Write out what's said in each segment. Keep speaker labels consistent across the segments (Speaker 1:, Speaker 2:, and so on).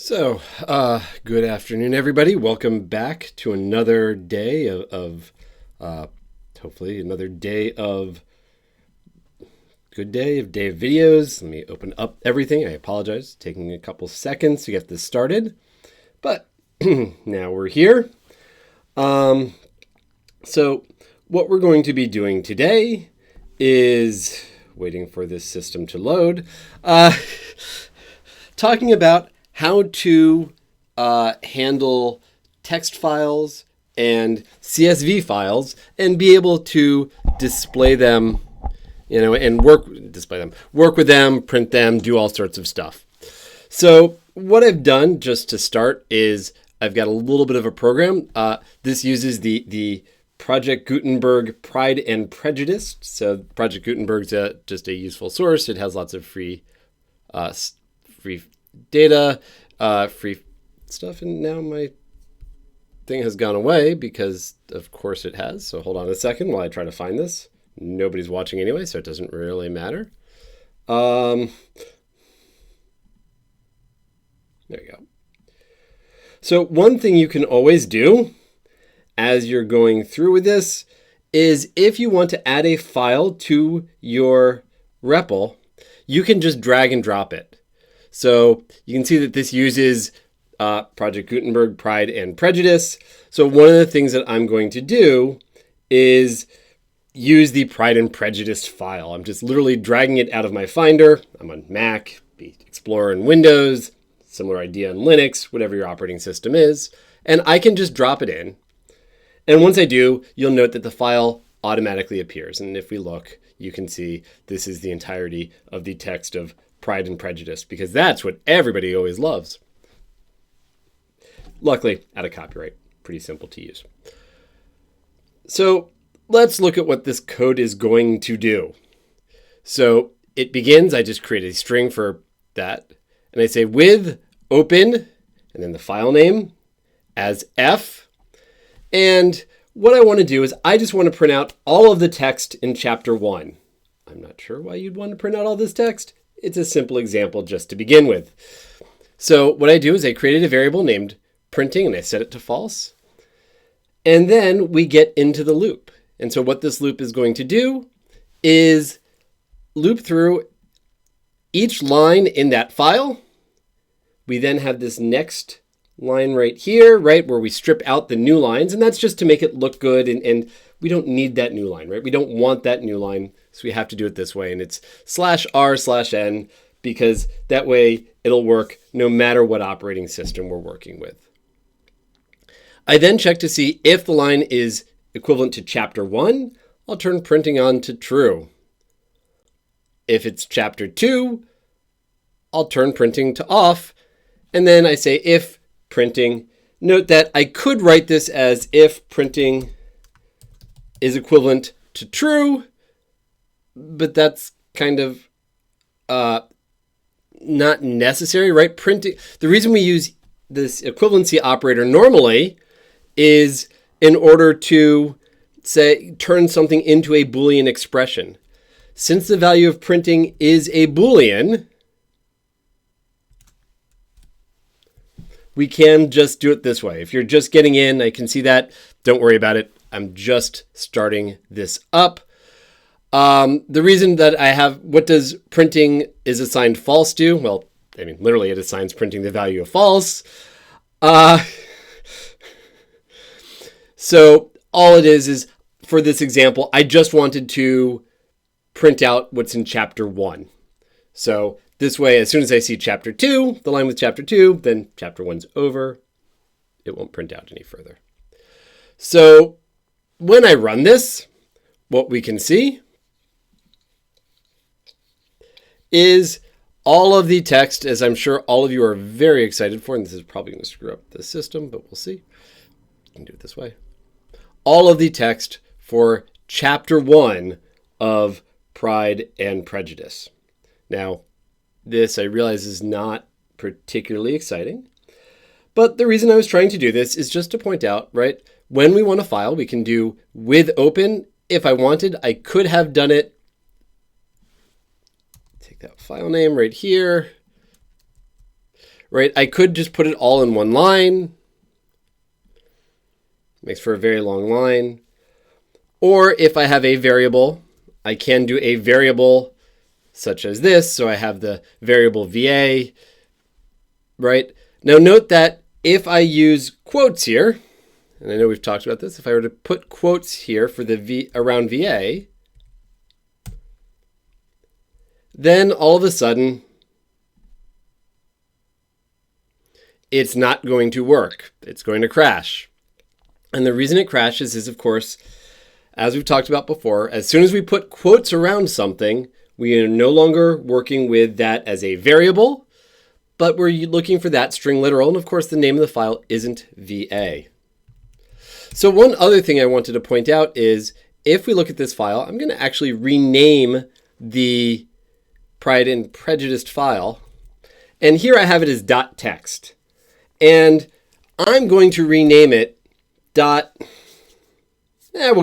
Speaker 1: So, good afternoon, everybody. Welcome back to another day of hopefully another day of day of videos. Let me open up everything. I apologize, taking a couple seconds to get this started, but now we're here. So what we're going to be doing today is waiting for this system to load. Talking about how to handle text files and CSV files and be able to display them, and work with them, print them, do all sorts of stuff. So what I've done just to start is I've got a little bit of a program. This uses the Project Gutenberg Pride and Prejudice. So Project Gutenberg's just a useful source. It has lots of free data, free stuff, and now my thing has gone away because of course it has. So hold on a second while I try to find this. Nobody's watching anyway, so it doesn't really matter. There you go. So one thing you can always do as you're going through with this is if you want to add a file to your REPL, you can just drag and drop it. So you can see that this uses Project Gutenberg Pride and Prejudice. So one of the things that I'm going to do is use the Pride and Prejudice file. I'm just literally dragging it out of my Finder. I'm on Mac, Explorer and Windows, similar idea on Linux, whatever your operating system is. And I can just drop it in. And once I do, you'll note that the file automatically appears. And if we look, you can see this is the entirety of the text of Pride and Prejudice, because that's what everybody always loves. Luckily, out of copyright, pretty simple to use. So let's look at what this code is going to do. So it begins, I just create a string for that, and I say with open, and then the file name as F. And what I want to do is I just want to print out all of the text in chapter 1. I'm not sure why you'd want to print out all this text. It's a simple example just to begin with. So what I do is I created a variable named printing and I set it to false. And then we get into the loop. And so what this loop is going to do is loop through each line in that file. We then have this next line right here, right, where we strip out the new lines. And that's just to make it look good. And we don't need that new line, right? We don't want that new line. So we have to do it this way. And it's /r/n because that way it'll work no matter what operating system we're working with. I then check to see if the line is equivalent to chapter 1. I'll turn printing on to true. If it's chapter 2, I'll turn printing to off. And then I say if printing. Note that I could write this as if printing is equivalent to true, but that's kind of not necessary, right? Printing. The reason we use this equivalency operator normally is in order to say turn something into a Boolean expression. Since the value of printing is a Boolean, we can just do it this way. If you're just getting in, I can see that. Don't worry about it. I'm just starting this up. The reason that I have, what does printing is assigned false do? Well, I mean, literally it assigns printing the value of false. So all it is for this example, I just wanted to print out what's in chapter 1. So this way, as soon as I see chapter 2, the line with chapter 2, then chapter 1's over. It won't print out any further. So when I run this, what we can see is all of the text, as I'm sure all of you are very excited for, and this is probably going to screw up the system, but we'll see. You can do it this way. All of the text for chapter 1 of Pride and Prejudice. Now, this I realize is not particularly exciting, but the reason I was trying to do this is just to point out, right, when we want a file, we can do with open. If I wanted, I could have done it. Take that file name right here, right? I could just put it all in one line. Makes for a very long line. Or if I have a variable, I can do a variable such as this. So I have the variable VA, right? Now note that if I use quotes here, and I know we've talked about this, if I were to put quotes here for the around VA, then all of a sudden, it's not going to work. It's going to crash. And the reason it crashes is, of course, as we've talked about before, as soon as we put quotes around something, we are no longer working with that as a variable, but we're looking for that string literal. And of course, the name of the file isn't VA. So one other thing I wanted to point out is if we look at this file, I'm going to actually rename the Pride and Prejudice file. And here I have it as .text. And I'm going to rename it we'll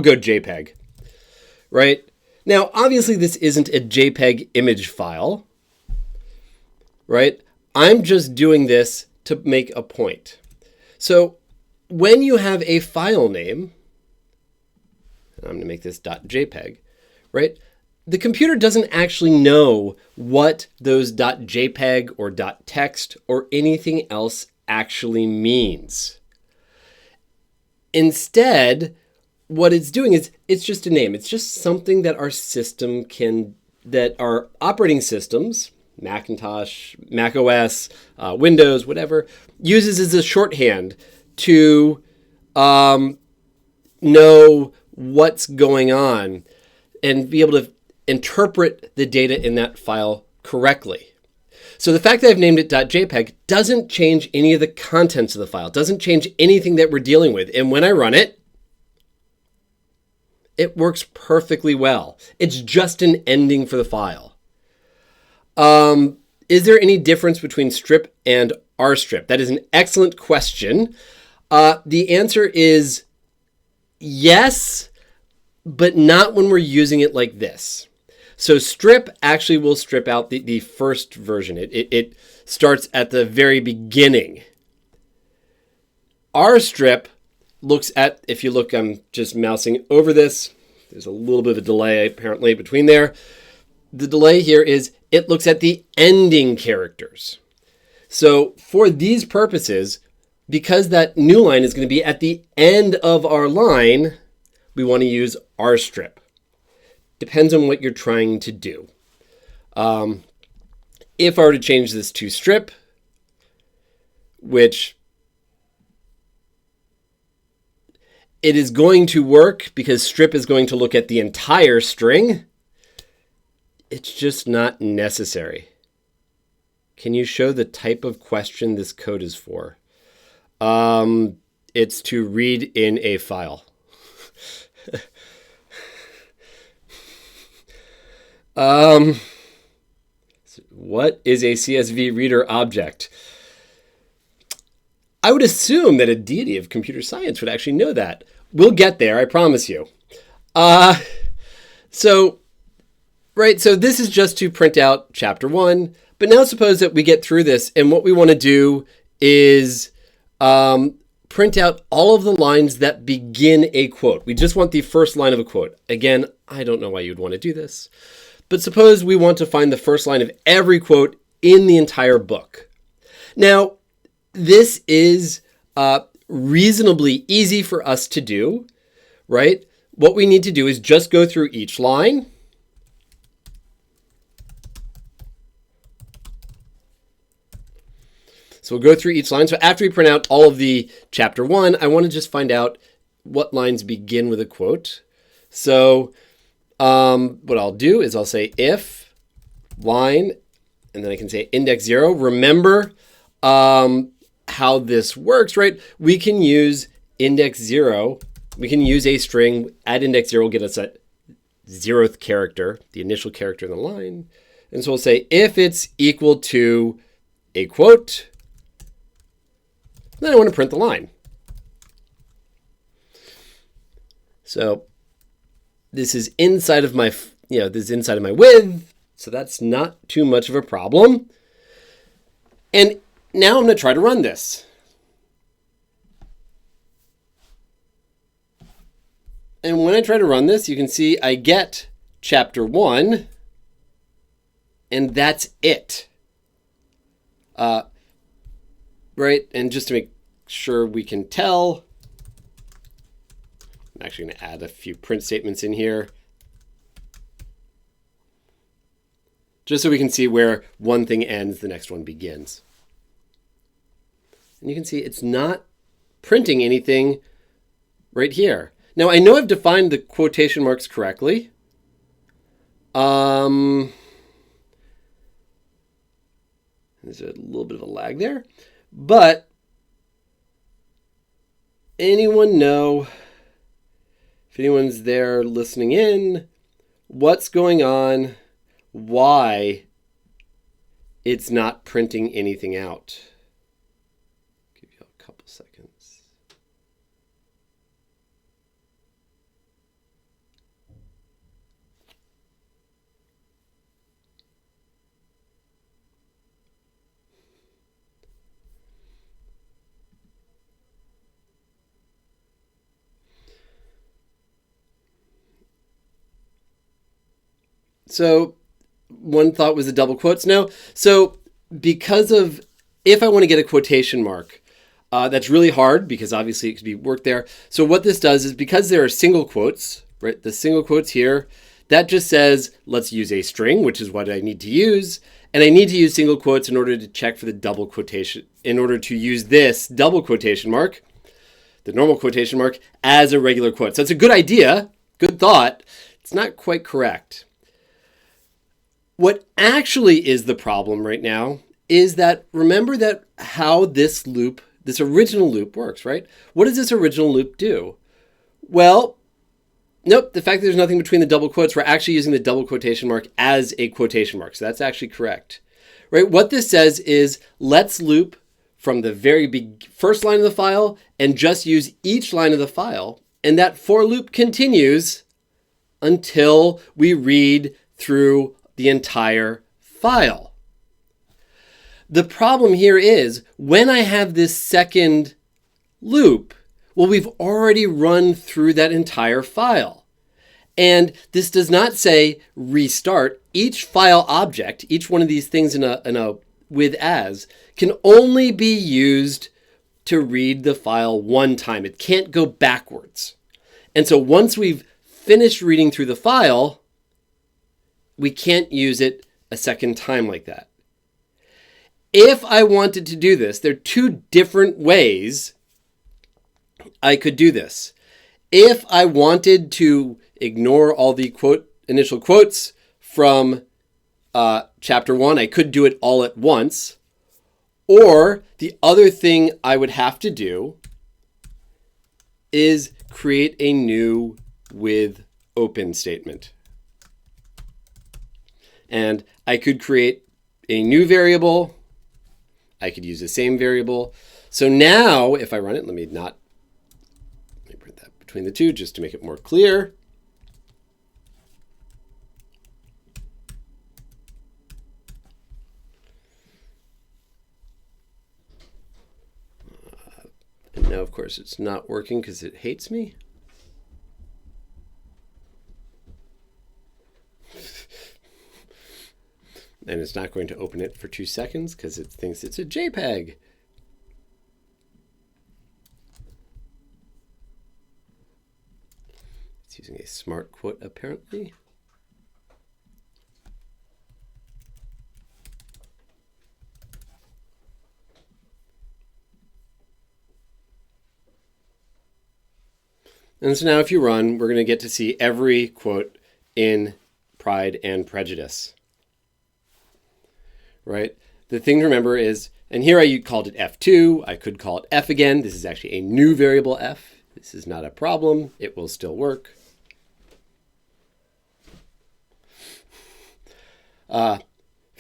Speaker 1: go JPEG, right? Now, obviously, this isn't a JPEG image file, right? I'm just doing this to make a point. So when you have a file name, I'm going to make this .jpeg, right? The computer doesn't actually know what those .jpeg or .text or anything else actually means. Instead, what it's doing is it's just a name. It's just something that our system that our operating systems, Macintosh, Mac OS, Windows, whatever, uses as a shorthand to know what's going on and be able to interpret the data in that file correctly. So the fact that I've named it .jpeg doesn't change any of the contents of the file, doesn't change anything that we're dealing with. And when I run it, it works perfectly well. It's just an ending for the file. Is there any difference between strip and rstrip? That is an excellent question. The answer is yes, but not when we're using it like this. So strip actually will strip out the first version. It starts at the very beginning. rstrip looks at, if you look, I'm just mousing over this. There's a little bit of a delay apparently between there. The delay here is it looks at the ending characters. So for these purposes, because that new line is going to be at the end of our line, we want to use rstrip. Depends on what you're trying to do. If I were to change this to strip, which it is going to work because strip is going to look at the entire string, it's just not necessary. Can you show the type of question this code is for? It's to read in a file. What is a CSV reader object? I would assume that a deity of computer science would actually know that. We'll get there, I promise you. So this is just to print out chapter 1. But now suppose that we get through this, and what we want to do is print out all of the lines that begin a quote. We just want the first line of a quote. Again, I don't know why you'd want to do this. But suppose we want to find the first line of every quote in the entire book. Now, this is reasonably easy for us to do, right? What we need to do is just go through each line. So we'll go through each line. So after we print out all of the chapter 1, I want to just find out what lines begin with a quote. So what I'll do is I'll say if line, and then I can say index 0. Remember how this works, right? We can use index 0. We can use a string at index 0 will get us a 0th character, the initial character in the line. And so we'll say if it's equal to a quote, then I want to print the line. So this is inside of my, this is inside of my width. So that's not too much of a problem. And now I'm going to try to run this. And when I try to run this, you can see I get chapter 1, and that's it. Right? And just to make sure we can tell, I'm actually going to add a few print statements in here, just so we can see where one thing ends, the next one begins. And you can see it's not printing anything right here. Now, I know I've defined the quotation marks correctly. There's a little bit of a lag there. But anyone know, if anyone's there listening in, what's going on, why it's not printing anything out? Give you a couple seconds. So one thought was the double quotes. No, so because of, if I want to get a quotation mark, that's really hard because obviously it could be worked there. So what this does is, because there are single quotes, right? The single quotes here, that just says, let's use a string, which is what I need to use. And I need to use single quotes in order to check for the double quotation, in order to use this double quotation mark, the normal quotation mark, as a regular quote. So it's a good idea, good thought. It's not quite correct. What actually is the problem right now is that, remember that how this loop, this original loop works, right? What does this original loop do? Well, nope, the fact that there's nothing between the double quotes, we're actually using the double quotation mark as a quotation mark. So that's actually correct, right? What this says is, let's loop from the very first line of the file and just use each line of the file. And that for loop continues until we read through the entire file. The problem here is, when I have this second loop, well, we've already run through that entire file. And this does not say restart. Each file object, each one of these things in a with as, can only be used to read the file one time. It can't go backwards. And so once we've finished reading through the file, we can't use it a second time like that. If I wanted to do this, there are two different ways I could do this. If I wanted to ignore all the initial quotes from chapter 1, I could do it all at once. Or the other thing I would have to do is create a new with open statement. And I could create a new variable. I could use the same variable. So now if I run it, let me print that between the two just to make it more clear. And now, of course, it's not working because it hates me. And it's not going to open it for 2 seconds because it thinks it's a JPEG. It's using a smart quote, apparently. And so now if you run, we're going to get to see every quote in Pride and Prejudice. Right? The thing to remember is, and here I called it F2. I could call it F again. This is actually a new variable F. This is not a problem. It will still work. If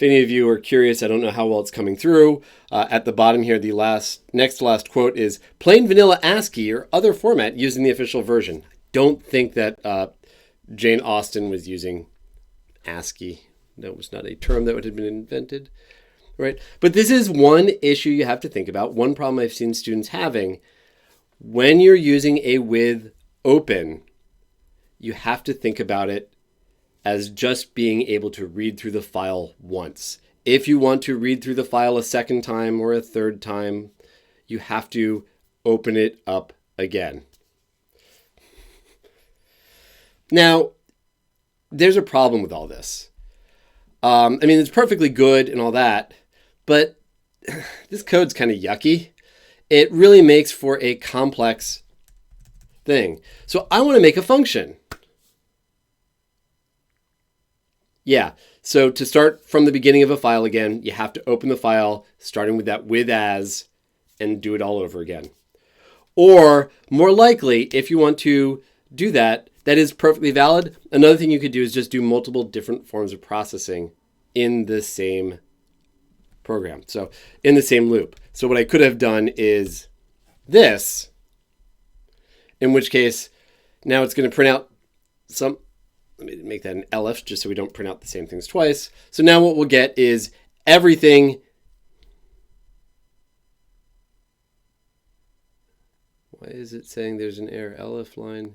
Speaker 1: any of you are curious, I don't know how well it's coming through. At the bottom here, the next to last quote is plain vanilla ASCII or other format using the official version. I don't think that Jane Austen was using ASCII. That was not a term that would have been invented. right? But this is one issue you have to think about. One problem I've seen students having when you're using a with open, you have to think about it as just being able to read through the file once. If you want to read through the file a second time or a third time, you have to open it up again. Now, there's a problem with all this. I mean, it's perfectly good and all that, but this code's kind of yucky. It really makes for a complex thing. So I want to make a function. Yeah, so to start from the beginning of a file again, you have to open the file, starting with that with as, and do it all over again. Or more likely, if you want to do that, that is perfectly valid. Another thing you could do is just do multiple different forms of processing in the same program. So in the same loop. So what I could have done is this, in which case now it's going to print out some, let me make that an elif just so we don't print out the same things twice. So now what we'll get is everything. Why is it saying there's an error elif line?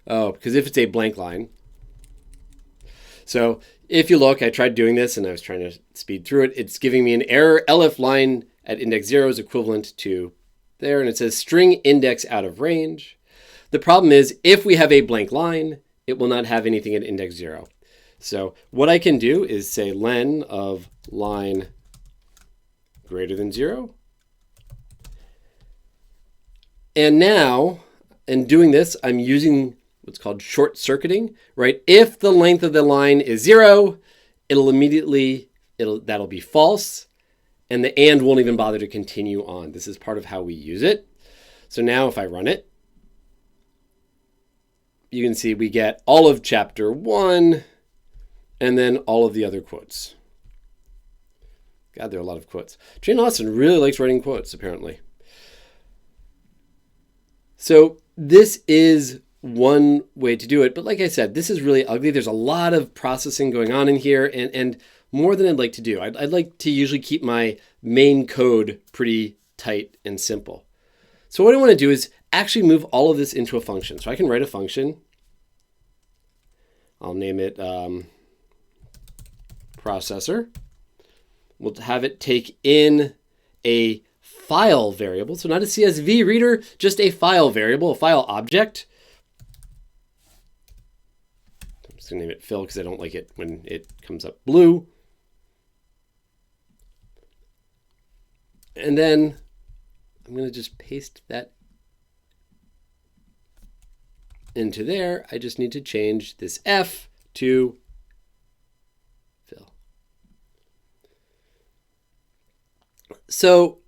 Speaker 1: Oh, because if it's a blank line. So if you look, I tried doing this and I was trying to speed through it. It's giving me an error. elif line at index 0 is equivalent to there. And it says string index out of range. The problem is if we have a blank line, it will not have anything at index 0. So what I can do is say len of line greater than 0. And now, in doing this, I'm using what's called short circuiting, right? If the length of the line is 0, that'll be false, and the and won't even bother to continue on. This is part of how we use it. So now if I run it, you can see we get all of chapter 1 and then all of the other quotes. God, there are a lot of quotes. Jane Austen really likes writing quotes, apparently. So this is one way to do it. But like I said, this is really ugly. There's a lot of processing going on in here and more than I'd like to do. I'd like to usually keep my main code pretty tight and simple. So what I want to do is actually move all of this into a function. So I can write a function. I'll name it processor. We'll have it take in a file variable. So not a CSV reader, just a file variable, a file object. I'm just going to name it Phil because I don't like it when it comes up blue. And then I'm going to just paste that into there. I just need to change this F to Phil. So,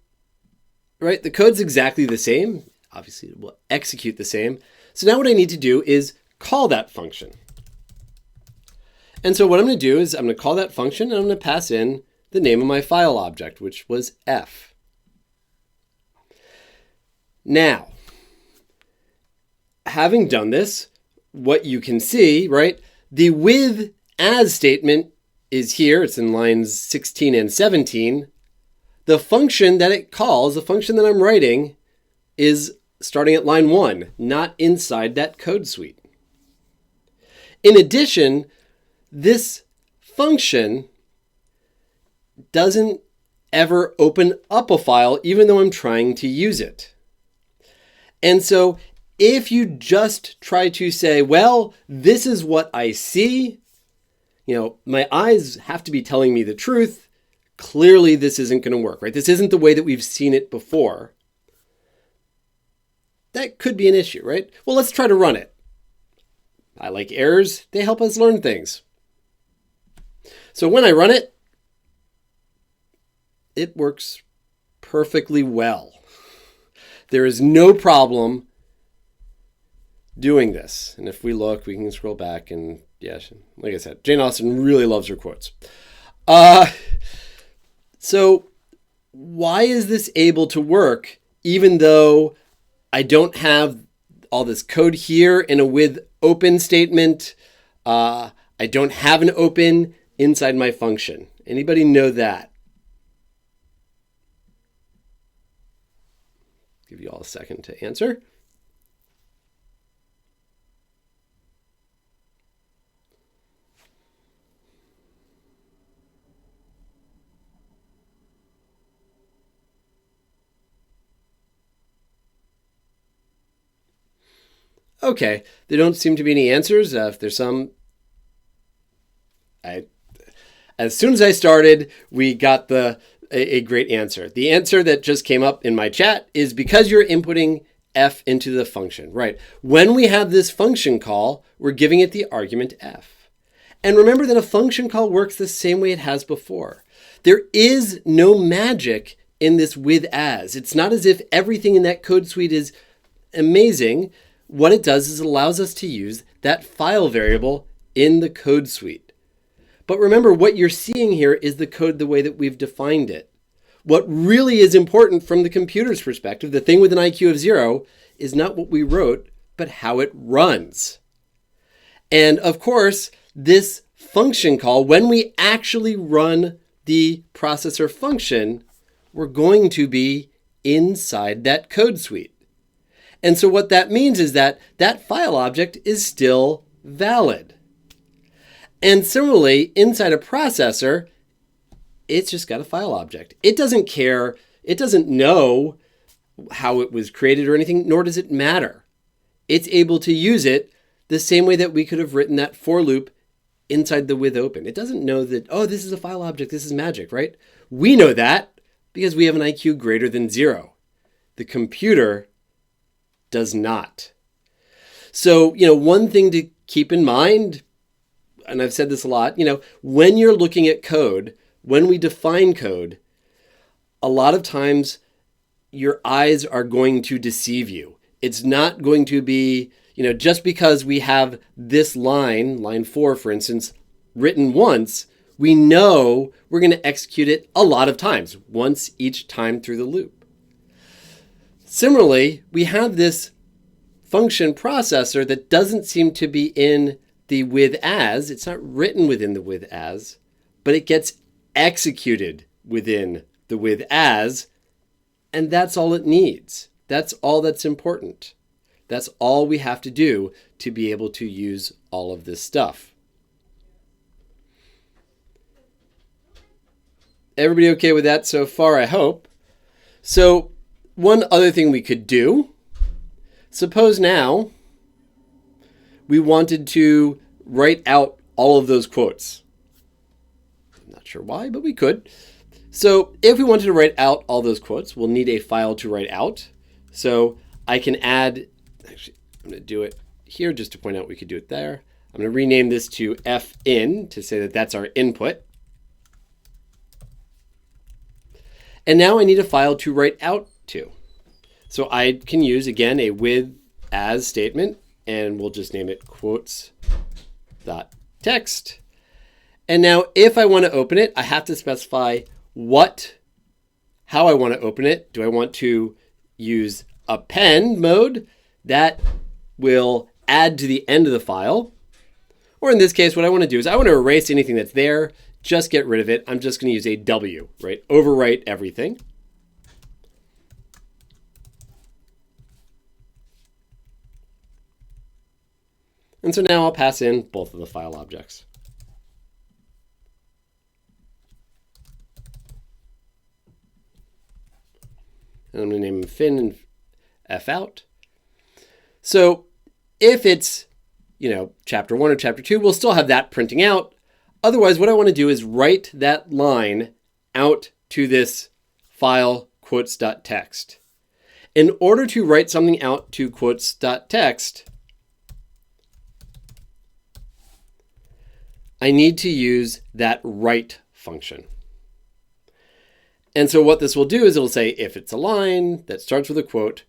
Speaker 1: right, the code's exactly the same. Obviously, it will execute the same. So now what I need to do is call that function. And so what I'm going to do is I'm going to call that function and I'm going to pass in the name of my file object, which was F. Now, having done this, what you can see, right, the with as statement is here. It's in lines 16 and 17. The function that it calls, the function that I'm writing, is starting at line 1, not inside that code suite. In addition, this function doesn't ever open up a file, even though I'm trying to use it. And so if you just try to say, well, this is what I see, my eyes have to be telling me the truth, clearly this isn't going to work, right? This isn't the way that we've seen it before. That could be an issue, right? Well, let's try to run it. I like errors. They help us learn things. So when I run it, it works perfectly well. There is no problem doing this. And if we look, we can scroll back and yeah, like I said, Jane Austen really loves her quotes. So why is this able to work even though I don't have all this code here in a with open statement? I don't have an open inside my function. Anybody know that? Give you all a second to answer. Okay, there don't seem to be any answers. If there's some, as soon as I started, we got a great answer. The answer that just came up in my chat is because you're inputting f into the function, right? When we have this function call, we're giving it the argument f. And remember that a function call works the same way it has before. There is no magic in this with as. It's not as if everything in that code suite is amazing. What it does is it allows us to use that file variable in the code suite. But remember, what you're seeing here is the code the way that we've defined it. What really is important from the computer's perspective, the thing with an IQ of 0, is not what we wrote, but how it runs. And of course, this function call, when we actually run the processor function, we're going to be inside that code suite. And so what that means is that that file object is still valid. And similarly, inside a processor, it's just got a file object. It doesn't care. It doesn't know how it was created or anything, nor does it matter. It's able to use it the same way that we could have written that for loop inside the with open. It doesn't know that, oh, this is a file object, this is magic, right? We know that because we have an IQ greater than 0. The computer does not. So, one thing to keep in mind, and I've said this a lot, when you're looking at code, when we define code, a lot of times your eyes are going to deceive you. It's not going to be, just because we have this line 4, for instance, written once, we know we're going to execute it a lot of times, once each time through the loop. Similarly, we have this function processor that doesn't seem to be in the with as. It's not written within the with as, but it gets executed within the with as, and that's all it needs. That's all that's important. That's all we have to do to be able to use all of this stuff. Everybody okay with that so far, I hope? So one other thing we could do, suppose now we wanted to write out all of those quotes. I'm not sure why, but we could. So if we wanted to write out all those quotes, we'll need a file to write out. So I can add, actually, I'm going to do it here just to point out we could do it there. I'm going to rename this to fin to say that that's our input. And now I need a file to write out to. So I can use, again, a with as statement, and we'll just name it quotes.text. And now if I want to open it, I have to specify how I want to open it. Do I want to use append mode? That will add to the end of the file. Or in this case, what I want to do is I want to erase anything that's there, just get rid of it. I'm just going to use a W, right? Overwrite everything. And so now I'll pass in both of the file objects. And I'm going to name them fin and fout. So if it's, chapter 1 or chapter 2, we'll still have that printing out. Otherwise, what I want to do is write that line out to this file quotes.text. In order to write something out to quotes.text, I need to use that write function. And so what this will do is it'll say if it's a line that starts with a quote,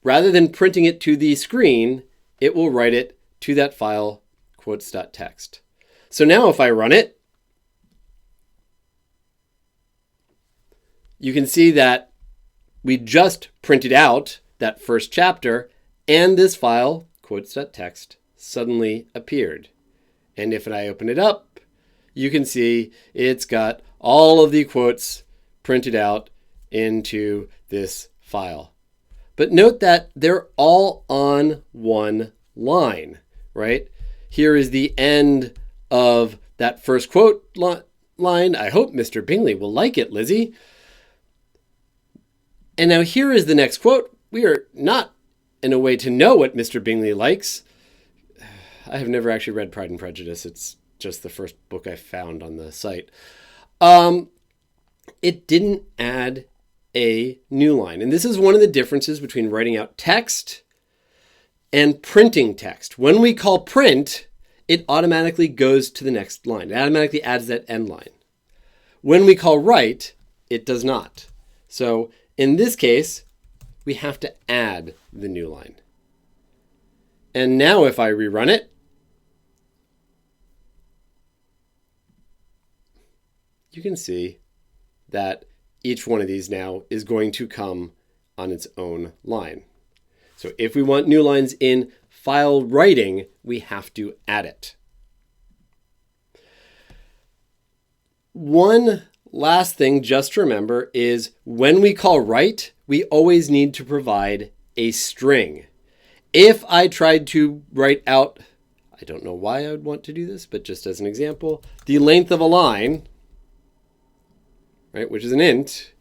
Speaker 1: rather than printing it to the screen, it will write it to that file quotes.text. So now if I run it, you can see that we just printed out that first chapter, and this file quotes.text suddenly appeared. And if I open it up, you can see it's got all of the quotes printed out into this file. But note that they're all on one line, right? Here is the end of that first quote line. I hope Mr. Bingley will like it, Lizzie. And now here is the next quote. We are not in a way to know what Mr. Bingley likes. I have never actually read Pride and Prejudice. It's just the first book I found on the site. It didn't add a new line. And this is one of the differences between writing out text and printing text. When we call print, it automatically goes to the next line. It automatically adds that end line. When we call write, it does not. So in this case, we have to add the new line. And now if I rerun it, you can see that each one of these now is going to come on its own line. So if we want new lines in file writing, we have to add it. One last thing just to remember is when we call write, we always need to provide a string. If I tried to write out, I don't know why I would want to do this, but just as an example, the length of a line, right, which is an int,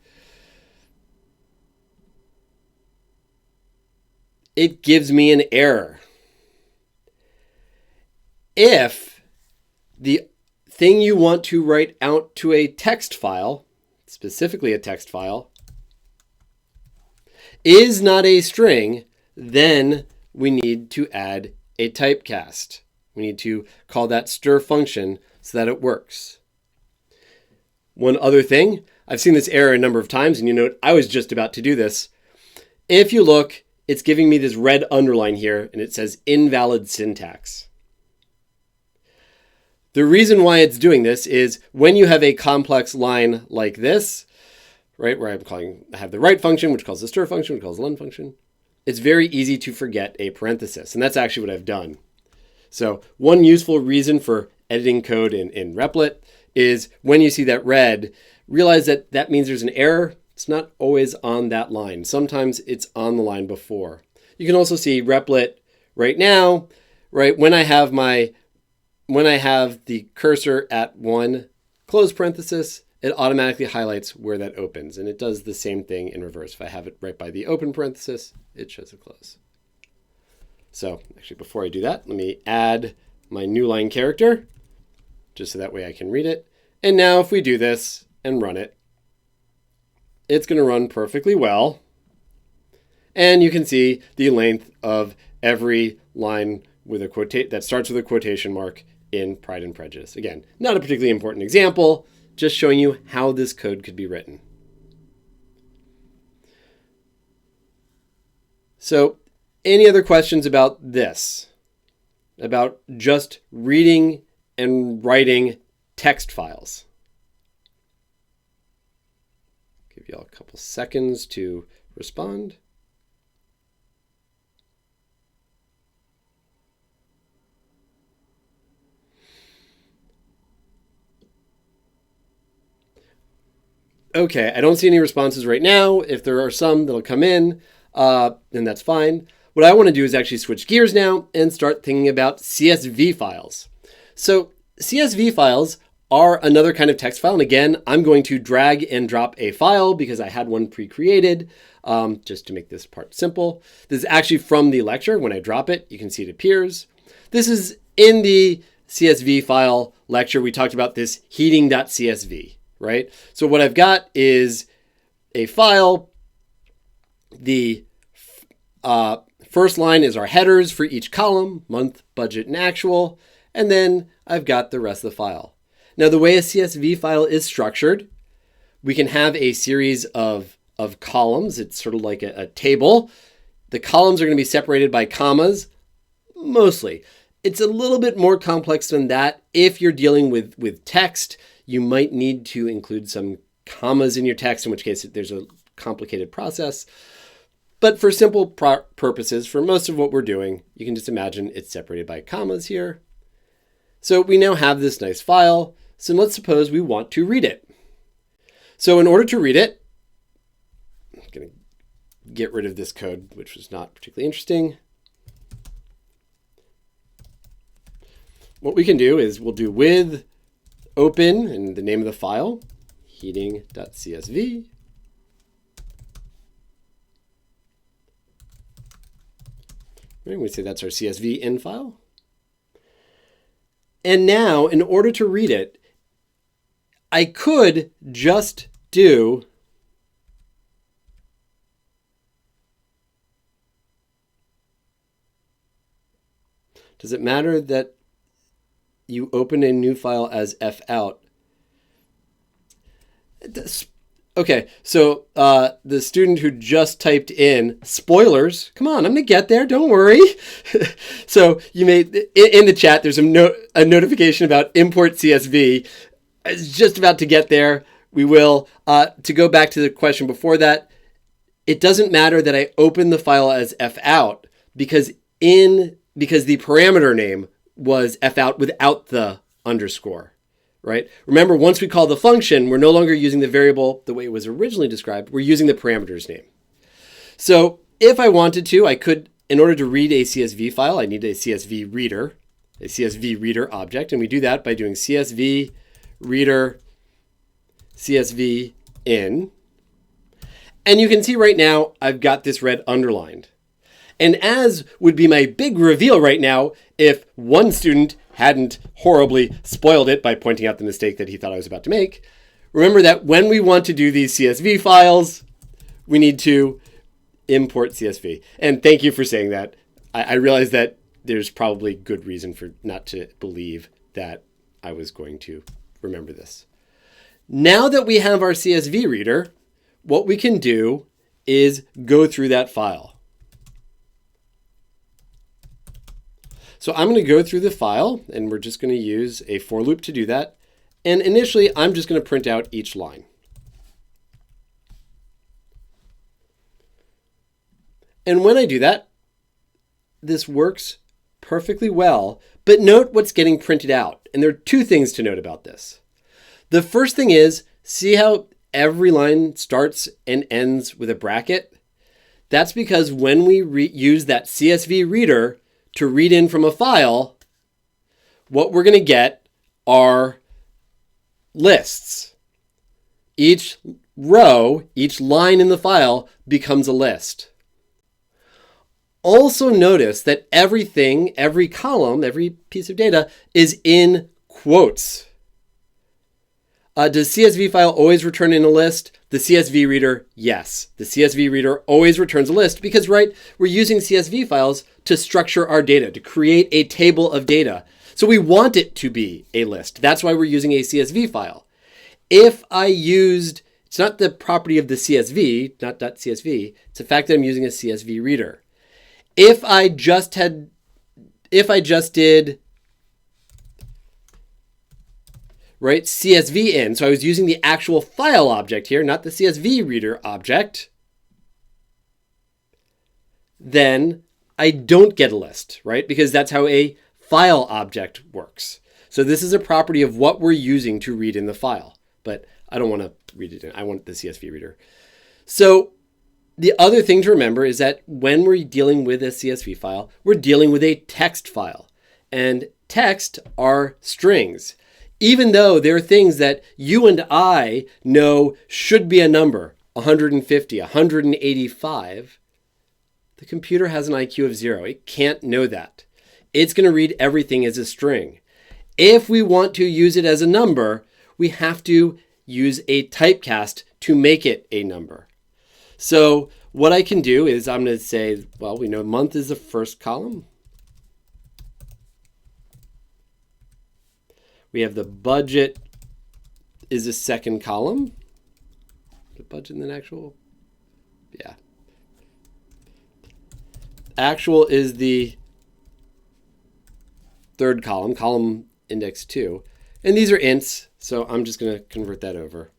Speaker 1: it gives me an error. If the thing you want to write out to a text file, specifically a text file, is not a string, then we need to add a typecast. We need to call that stir function so that it works. One other thing, I've seen this error a number of times, and you note I was just about to do this. If you look, it's giving me this red underline here, and it says invalid syntax. The reason why it's doing this is when you have a complex line like this, right, where I have the write function, which calls the stir function, which calls the len function, it's very easy to forget a parenthesis, and that's actually what I've done. So one useful reason for editing code in Replit is when you see that red, realize that that means there's an error. It's not always on that line. Sometimes it's on the line before. You can also see Replit right now, right, when I have the cursor at one close parenthesis, it automatically highlights where that opens. And it does the same thing in reverse. If I have it right by the open parenthesis, it shows a close. So actually, before I do that, let me add my new line character, just so that way I can read it. And now if we do this and run it, it's going to run perfectly well. And you can see the length of every line with a that starts with a quotation mark in Pride and Prejudice. Again, not a particularly important example, just showing you how this code could be written. So, any other questions about this? About just reading and writing text files? Give you all a couple seconds to respond. Okay, I don't see any responses right now. If there are some that'll come in, then that's fine. What I want to do is actually switch gears now and start thinking about CSV files. So CSV files are another kind of text file. And again, I'm going to drag and drop a file because I had one pre-created, just to make this part simple. This is actually from the lecture. When I drop it, you can see it appears. This is in the CSV file lecture. We talked about this heating.csv, right? So what I've got is a file. The first line is our headers for each column, month, budget, and actual. And then I've got the rest of the file. Now, the way a CSV file is structured, we can have a series of columns. It's sort of like a table. The columns are going to be separated by commas, mostly. It's a little bit more complex than that. If you're dealing with text, you might need to include some commas in your text, in which case there's a complicated process. But for simple purposes, for most of what we're doing, you can just imagine it's separated by commas here. So we now have this nice file. So let's suppose we want to read it. So in order to read it, I'm going to get rid of this code, which was not particularly interesting. What we can do is we'll do with open and the name of the file, heating.csv. And we say that's our CSV in file. And now, in order to read it, I could just do does it matter that you open a new file as fout? Okay, so the student who just typed in spoilers, come on, I'm gonna get there, don't worry. So you made in the chat, there's a notification about import CSV. It's just about to get there. We will. To go back to the question before that, it doesn't matter that I open the file as fout because the parameter name was fout without the underscore. Right? Remember, once we call the function, we're no longer using the variable the way it was originally described. We're using the parameter's name. So if I wanted to, I could, in order to read a CSV file, I need a CSV reader object. And we do that by doing CSV reader CSV in. And you can see right now, I've got this red underlined. And as would be my big reveal right now, if one student hadn't horribly spoiled it by pointing out the mistake that he thought I was about to make, remember that when we want to do these CSV files, we need to import CSV. And thank you for saying that. I realize that there's probably good reason for not to believe that I was going to remember this. Now that we have our CSV reader, what we can do is go through that file. So I'm going to go through the file, and we're just going to use a for loop to do that. And initially, I'm just going to print out each line. And when I do that, this works perfectly well. But note what's getting printed out. And there are two things to note about this. The first thing is, see how every line starts and ends with a bracket? That's because when we use that CSV reader to read in from a file, what we're going to get are lists. Each row, each line in the file becomes a list. Also notice that everything, every column, every piece of data is in quotes. Does CSV file always return in a list? The CSV reader, yes. The CSV reader always returns a list because, right, we're using CSV files to structure our data, to create a table of data. So we want it to be a list. That's why we're using a CSV file. If I used, it's not the property of the CSV, not .csv, it's the fact that I'm using a CSV reader. If I just did right, CSV in. So I was using the actual file object here, not the CSV reader object. Then I don't get a list, right? Because that's how a file object works. So this is a property of what we're using to read in the file. But I don't want to read it in. I want the CSV reader. So the other thing to remember is that when we're dealing with a CSV file, we're dealing with a text file. And text are strings. Even though there are things that you and I know should be a number, 150, 185, the computer has an IQ of 0. It can't know that. It's going to read everything as a string. If we want to use it as a number, we have to use a typecast to make it a number. So what I can do is I'm going to say, well, we know month is the first column. We have the budget is the second column. The budget and then actual? Yeah. Actual is the third column, column index 2. And these are ints, so I'm just going to convert that over.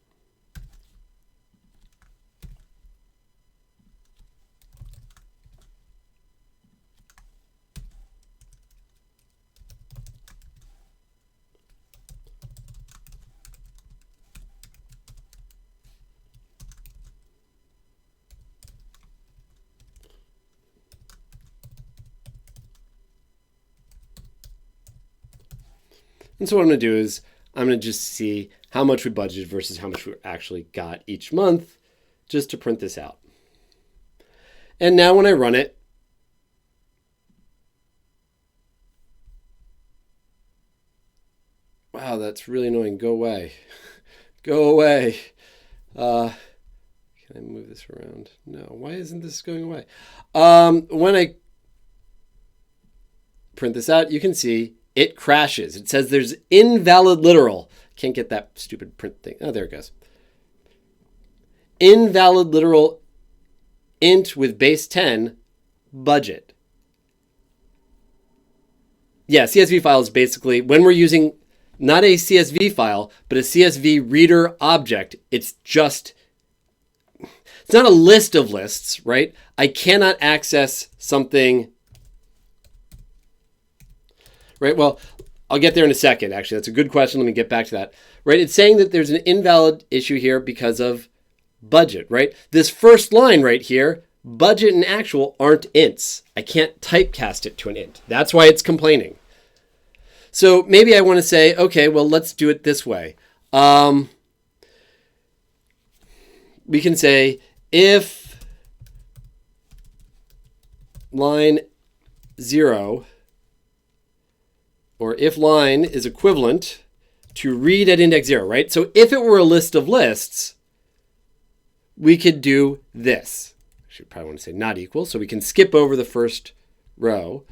Speaker 1: And so what I'm going to do is I'm going to just see how much we budgeted versus how much we actually got each month, just to print this out. And now when I run it, wow, that's really annoying. Go away. Go away. Can I move this around? No. Why isn't this going away? When I print this out, you can see it crashes. It says there's invalid literal. Can't get that stupid print thing. Oh, there it goes. Invalid literal int with base 10 budget. Yeah, CSV file is basically when we're using not a CSV file, but a CSV reader object. It's not a list of lists, right? I cannot access something, right? Well, I'll get there in a second, actually. That's a good question. Let me get back to that, right? It's saying that there's an invalid issue here because of budget, right? This first line right here, budget and actual aren't ints. I can't typecast it to an int. That's why it's complaining. So maybe I want to say, okay, well, let's do it this way. We can say if line 0 or if line is equivalent to read at index 0, right? So if it were a list of lists, we could do this. I should probably want to say not equal, so we can skip over the first row.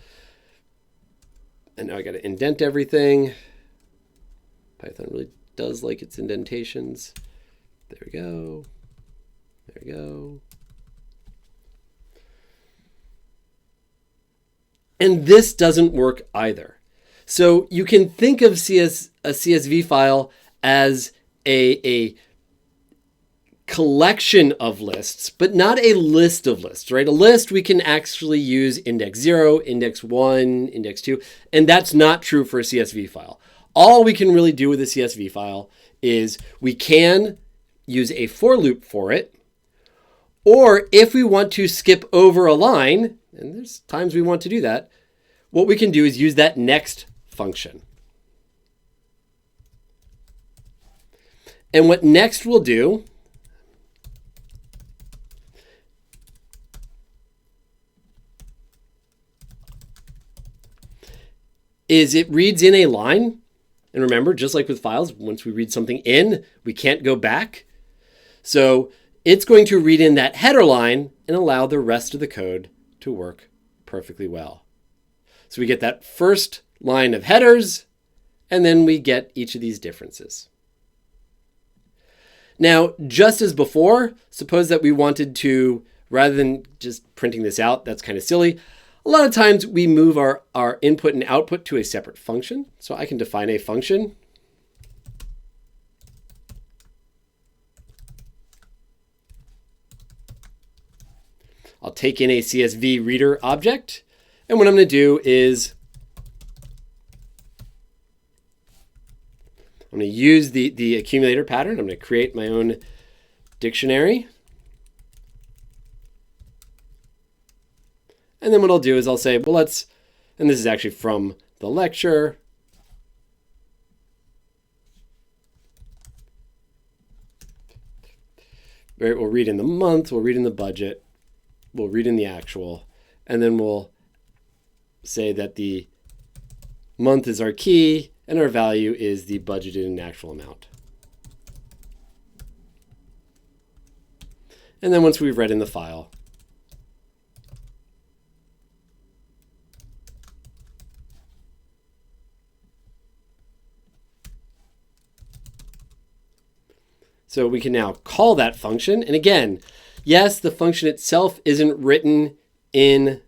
Speaker 1: And now I got to indent everything. Python really does like its indentations. There we go. There we go. And this doesn't work either. So you can think of a CSV file as a collection of lists, but not a list of lists, right? A list, we can actually use index 0, index 1, index 2, and that's not true for a CSV file. All we can really do with a CSV file is we can use a for loop for it, or if we want to skip over a line, and there's times we want to do that, what we can do is use that next function. And what next will do is it reads in a line. And remember, just like with files, once we read something in, we can't go back. So it's going to read in that header line and allow the rest of the code to work perfectly well. So we get that first line of headers, and then we get each of these differences. Now, just as before, suppose that we wanted to, rather than just printing this out, that's kind of silly. A lot of times we move our input and output to a separate function. So I can define a function. I'll take in a CSV reader object. And what I'm going to do is I'm going to use the accumulator pattern. I'm going to create my own dictionary. And then what I'll do is I'll say, well, let's, and this is actually from the lecture. Right, we'll read in the month, we'll read in the budget, we'll read in the actual, and then we'll say that the month is our key and our value is the budgeted and actual amount. And then once we've read in the file, so we can now call that function. And again, yes, the function itself isn't written in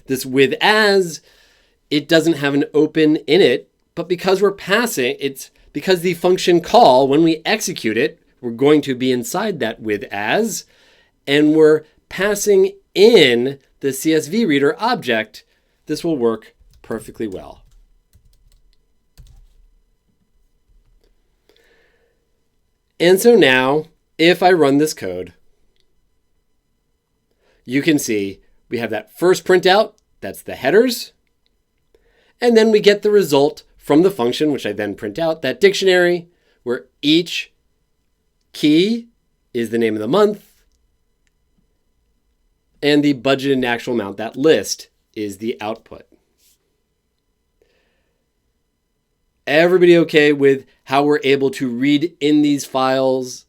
Speaker 1: this with as, it doesn't have an open in it, but because we're passing, it's because the function call, when we execute it, we're going to be inside that with as, and we're passing in the CSV reader object, this will work perfectly well. And so now, if I run this code, you can see we have that first printout, that's the headers. And then we get the result from the function, which I then print out, that dictionary, where each key is the name of the month, and the budgeted and actual amount, that list, is the output. Everybody okay with how we're able to read in these files,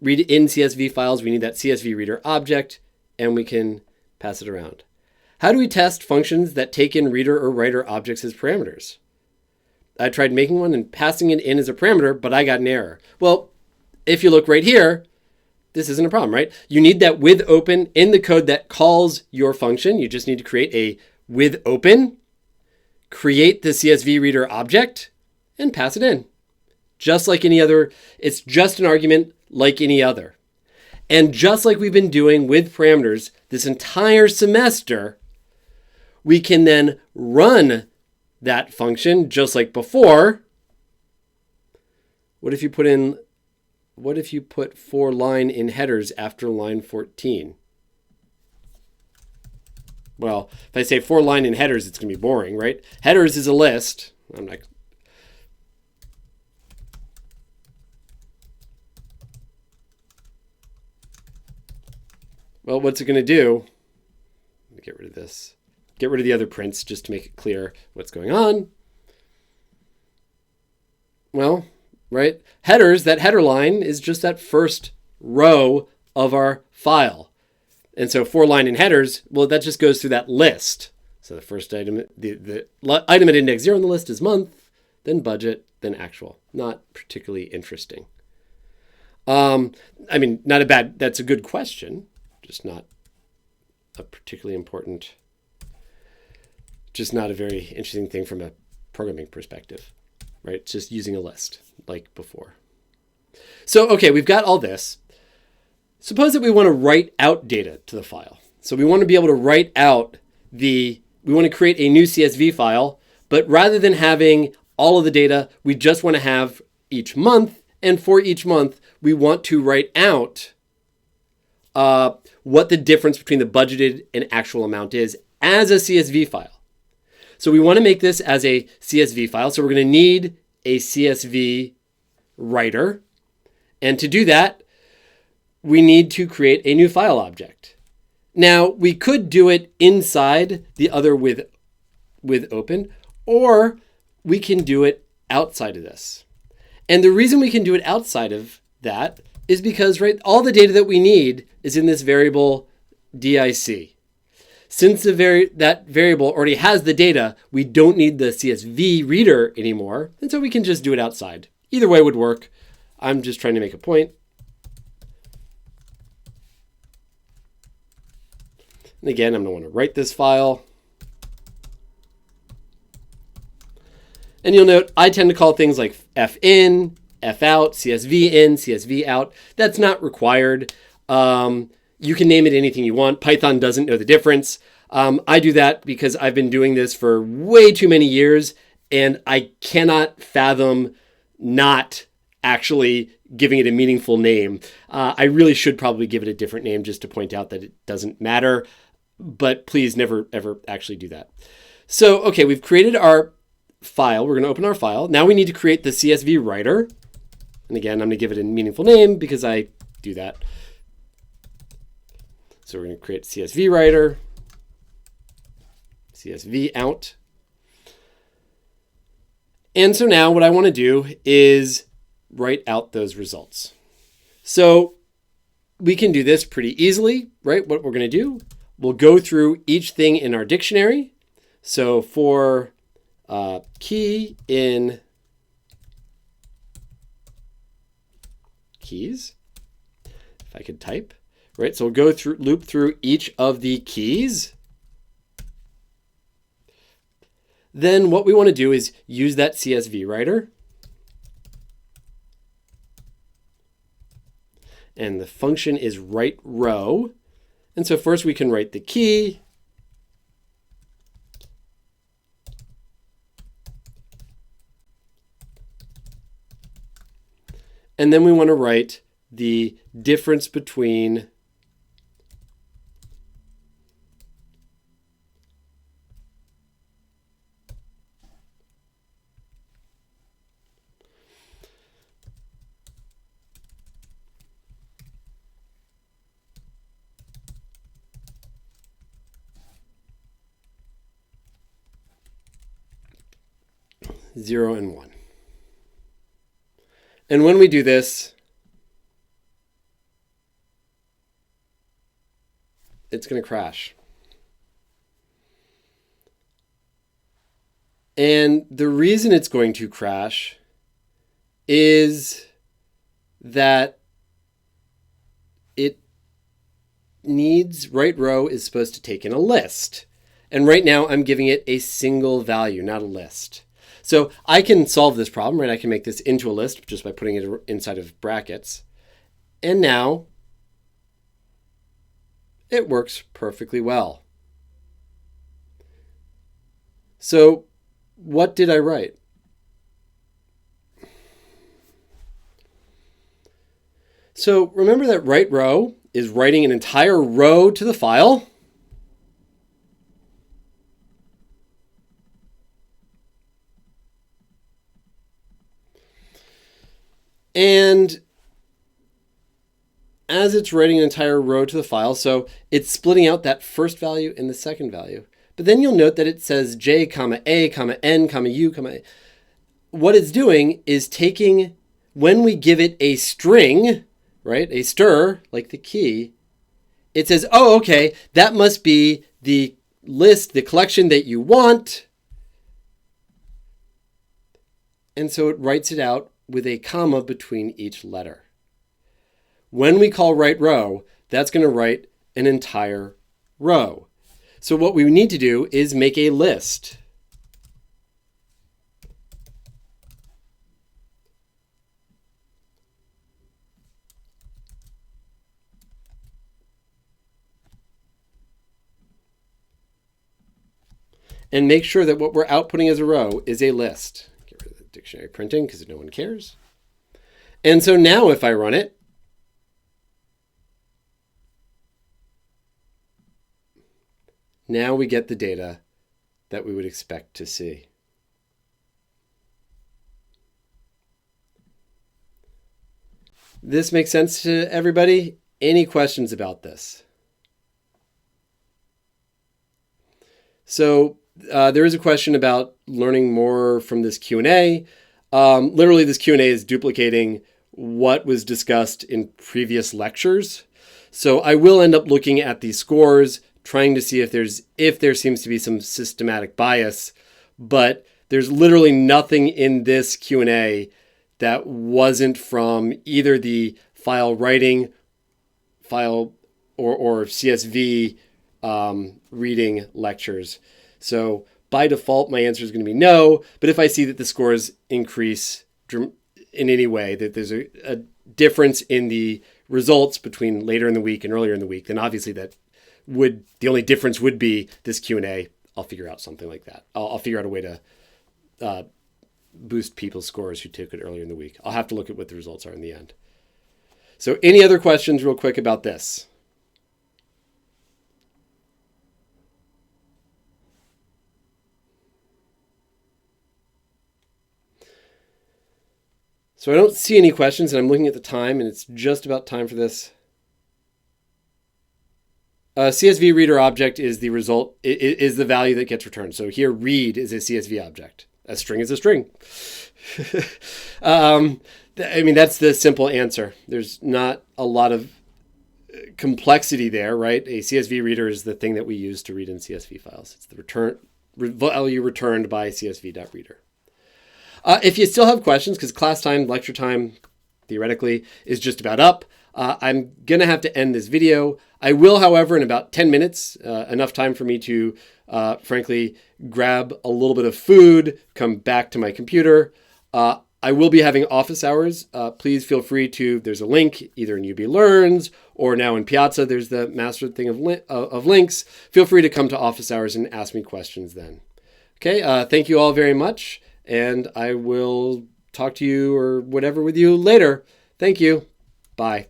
Speaker 1: read in CSV files? We need that CSV reader object, and we can pass it around. How do we test functions that take in reader or writer objects as parameters? I tried making one and passing it in as a parameter, but I got an error. Well, if you look right here, this isn't a problem, right? You need that with open in the code that calls your function. You just need to create a with open, create the CSV reader object, and pass it in. Just like any other, it's just an argument like any other. And just like we've been doing with parameters this entire semester, we can then run that function just like before. What if you put for line in headers after line 14? Well, if I say for line in headers, it's going to be boring, right? Headers is a list. Well, what's it going to do? Let me get rid of this. Get rid of the other prints just to make it clear what's going on. Well, right? Headers, that header line is just that first row of our file. And so for line in headers, well, that just goes through that list. So the first item, the item at index 0 on the list is month, then budget, then actual. Not particularly interesting. Not a bad, that's a good question. Just not a particularly important, just not a very interesting thing from a programming perspective, right? Just using a list like before. So, okay, we've got all this. Suppose that we want to write out data to the file. So we want to be able to write out we want to create a new CSV file, but rather than having all of the data, we just want to have each month. And for each month, we want to write out what the difference between the budgeted and actual amount is as a CSV file. So we want to make this as a CSV file. So we're going to need a CSV writer. And to do that, we need to create a new file object. Now, we could do it inside the other with open, or we can do it outside of this. And the reason we can do it outside of that is because, right, all the data that we need is in this variable DIC. Since that variable already has the data, we don't need the CSV reader anymore, and so we can just do it outside. Either way would work. I'm just trying to make a point. And again, I'm going to want to write this file. And you'll note I tend to call things like fin, fout, CSV in, CSV out. That's not required. You can name it anything you want. Python doesn't know the difference. I do that because I've been doing this for way too many years, and I cannot fathom not actually giving it a meaningful name. I really should probably give it a different name just to point out that it doesn't matter, but please never, ever actually do that. So, okay, we've created our file. We're going to open our file. Now we need to create the CSV writer. And again, I'm going to give it a meaningful name because I do that. So we're going to create CSV writer, CSV out. And so now what I want to do is write out those results. So we can do this pretty easily, right? What we're going to do, we'll go through each thing in our dictionary. So for key in keys, if I could type, right? So we'll go loop through each of the keys. Then what we want to do is use that CSV writer. And the function is write row. And so first we can write the key. And then we want to write the difference between 0, and 1. And when we do this, it's going to crash. And the reason it's going to crash is that it needs, right row is supposed to take in a list. And right now I'm giving it a single value, not a list. So I can solve this problem, right? I can make this into a list just by putting it inside of brackets. And now it works perfectly well. So what did I write? So remember that right row is writing an entire row to the file. And as it's writing an entire row to the file, so it's splitting out that first value and the second value. But then you'll note that it says J, comma A, comma N, comma U, comma A. What it's doing is taking, when we give it a string, right, a stir, like the key, it says, oh, okay, that must be the list, the collection that you want. And so it writes it out with a comma between each letter. When we call right row, that's going to write an entire row. So what we need to do is make a list. And make sure that what we're outputting as a row is a list. Get rid of the dictionary printing because no one cares. And so now if I run it, now we get the data that we would expect to see. This makes sense to everybody? Any questions about this? So there is a question about learning more from this Q&A. Literally, this Q&A is duplicating what was discussed in previous lectures. So I will end up looking at these scores, trying to see if there seems to be some systematic bias, but there's literally nothing in this Q&A that wasn't from either the file writing, file or CSV reading lectures. So by default, my answer is going to be no, but if I see that the scores increase in any way, that there's a difference in the results between later in the week and earlier in the week, then obviously the only difference would be this Q&A. I'll figure out something like that. I'll figure out a way to boost people's scores who took it earlier in the week. I'll have to look at what the results are in the end. So any other questions real quick about this? So I don't see any questions, and I'm looking at the time, and it's just about time for this. CSV reader object is the result, is the value that gets returned. So here, read is a CSV object. A string is a string. I mean, that's the simple answer. There's not a lot of complexity there, right? A CSV reader is the thing that we use to read in CSV files. It's the value returned by CSV.reader. If you still have questions, because class time, lecture time, theoretically, is just about up, I'm going to have to end this video. I will, however, in about 10 minutes, enough time for me to, frankly, grab a little bit of food, come back to my computer. I will be having office hours. Please feel free to, there's a link either in UB Learns or now in Piazza, there's the master thing of links. Feel free to come to office hours and ask me questions then. Okay, thank you all very much. And I will talk to you or whatever with you later. Thank you. Bye.